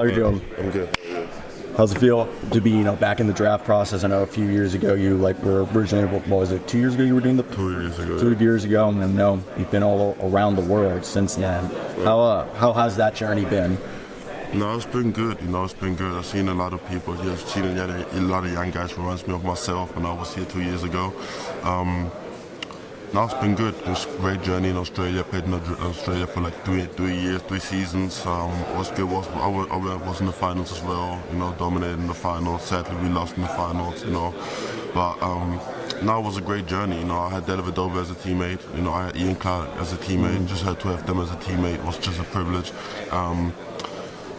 How are you doing? I'm good. How's it feel to be, back in the draft process? I know a few years ago you were originally, what was it, 2 years ago you were doing the 2 years ago. 2 years ago, and then you've been all around the world since then. How has that journey been? No, it's been good. It's been good. I've seen a lot of people here. I've seen a lot of young guys. Reminds me of myself when I was here 2 years ago. No, it's been good. It was a great journey in Australia. Played in Australia for like three years, 3 seasons. It was good. I was in the finals as well. Dominated in the finals. Sadly, we lost in the finals. But no, it was a great journey. I had Dellavedova as a teammate. I had Ian Clark as a teammate. Just had to have them as a teammate. It was just a privilege.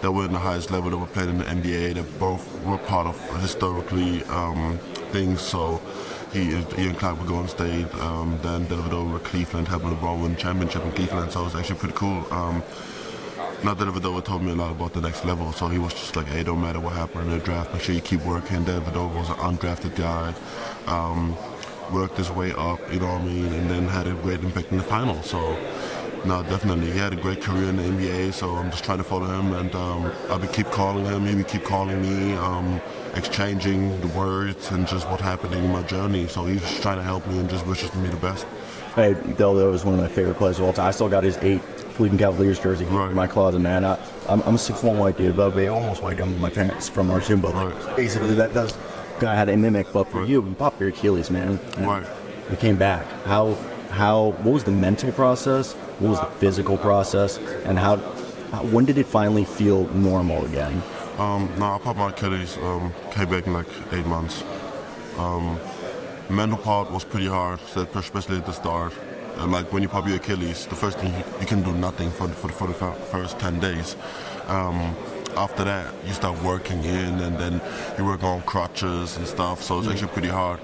They were in the highest level. They were playing in the NBA. They both were part of historically things. So Ian Clark would go on stage. Then Dellavedova with Cleveland, helping LeBron win the championship in Cleveland. So it was actually pretty cool. Now Dellavedova told me a lot about the next level. So he was just like, hey, don't matter what happened in the draft. Make sure you keep working. Dellavedova was an undrafted guy. Worked his way up, and then had a great impact in the final. So, no, definitely, he had a great career in the NBA. So I'm just trying to follow him, and I'll keep calling him. He will keep calling me, exchanging the words and just what's happening in my journey. So he's just trying to help me and just wishes me the best. Hey, Dellavedova was one of my favorite players of all time. I still got his 8 Cleveland Cavaliers jersey in my closet, man. I'm a 6'1" white dude, but almost white. I'm my parents from Arjun, but basically that's guy had a mimic. But for you popped your Achilles, man. Right. You came back. What was the mental process? What was the physical process? And when did it finally feel normal again? I popped my Achilles. Came back in like 8 months. Mental part was pretty hard, especially at the start. Like when you pop your Achilles, the first thing you can do nothing for the first 10 days. After that, you start working in, and then you work on crutches and stuff. So it's actually pretty hard.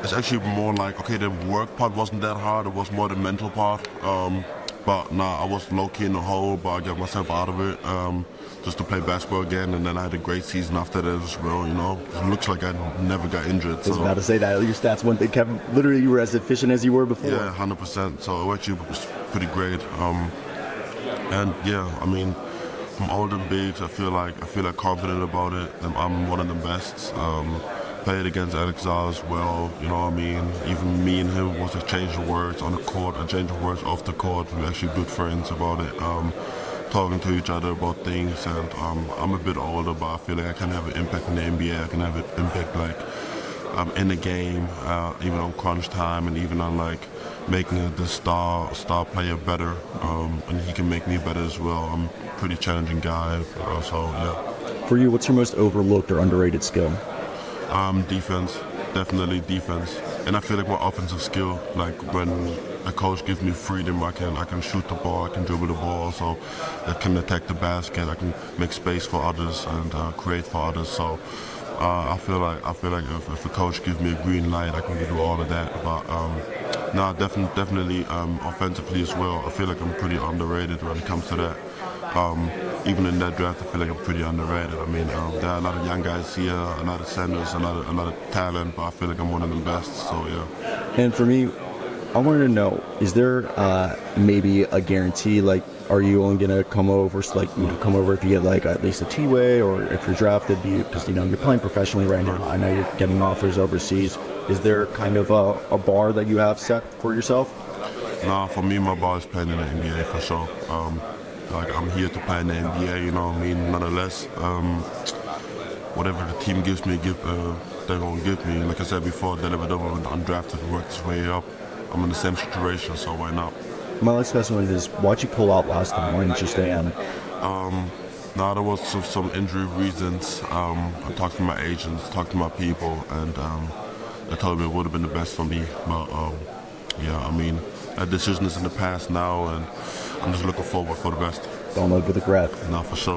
It's actually more like, okay, the work part wasn't that hard. It was more the mental part. But I was low-key in the hole, but I got myself out of it just to play basketball again. And then I had a great season after that as well, It looks like I never got injured. I was about to say that. Your stats went, literally you were as efficient as you were before. Yeah, 100%. So it actually was pretty great. And yeah, from all the bigs, I feel like confident about it. I'm one of the best. Played against Alexander as well, Even me and him was exchanging words on the court, exchanging words off the court. We're actually good friends about it, talking to each other about things. And I'm a bit older, but I feel like I can have an impact in the NBA. I can have an impact in the game, even on crunch time, and even on making the star player better. And he can make me better as well. I'm a pretty challenging guy, so yeah. For you, what's your most overlooked or underrated skill? Defense, definitely defense, and I feel like my offensive skill, like when a coach gives me freedom, I can shoot the ball, I can dribble the ball, so I can attack the basket, I can make space for others and create for others. So I feel like if a coach gives me a green light, I can do all of that. But definitely offensively as well. I feel like I'm pretty underrated when it comes to that. Even in that draft, I feel like I'm pretty underrated. There are a lot of young guys here, a lot of centers, a lot of talent, but I feel like I'm one of the best. So yeah. And for me, I wanted to know: is there maybe a guarantee? Are you only gonna come over? Come over if you get at least a T-way, or if you're drafted? Because you're playing professionally right now. I know you're getting offers overseas. Is there kind of a bar that you have set for yourself? Nah, for me, my bar is playing in the NBA for sure. I'm here to play in the NBA, nonetheless. Whatever the team gives me, they're going to give me. Like I said before, Dellavedova undrafted, worked his way up. I'm in the same situation, so why not? My last question is, why'd you pull out last time? Why didn't you stay in? There was some injury reasons. I talked to my agents, talked to my people, and they told me it would have been the best for me. But that decision is in the past now, and I'm just looking forward for the best. Don't live with regret. No, for sure.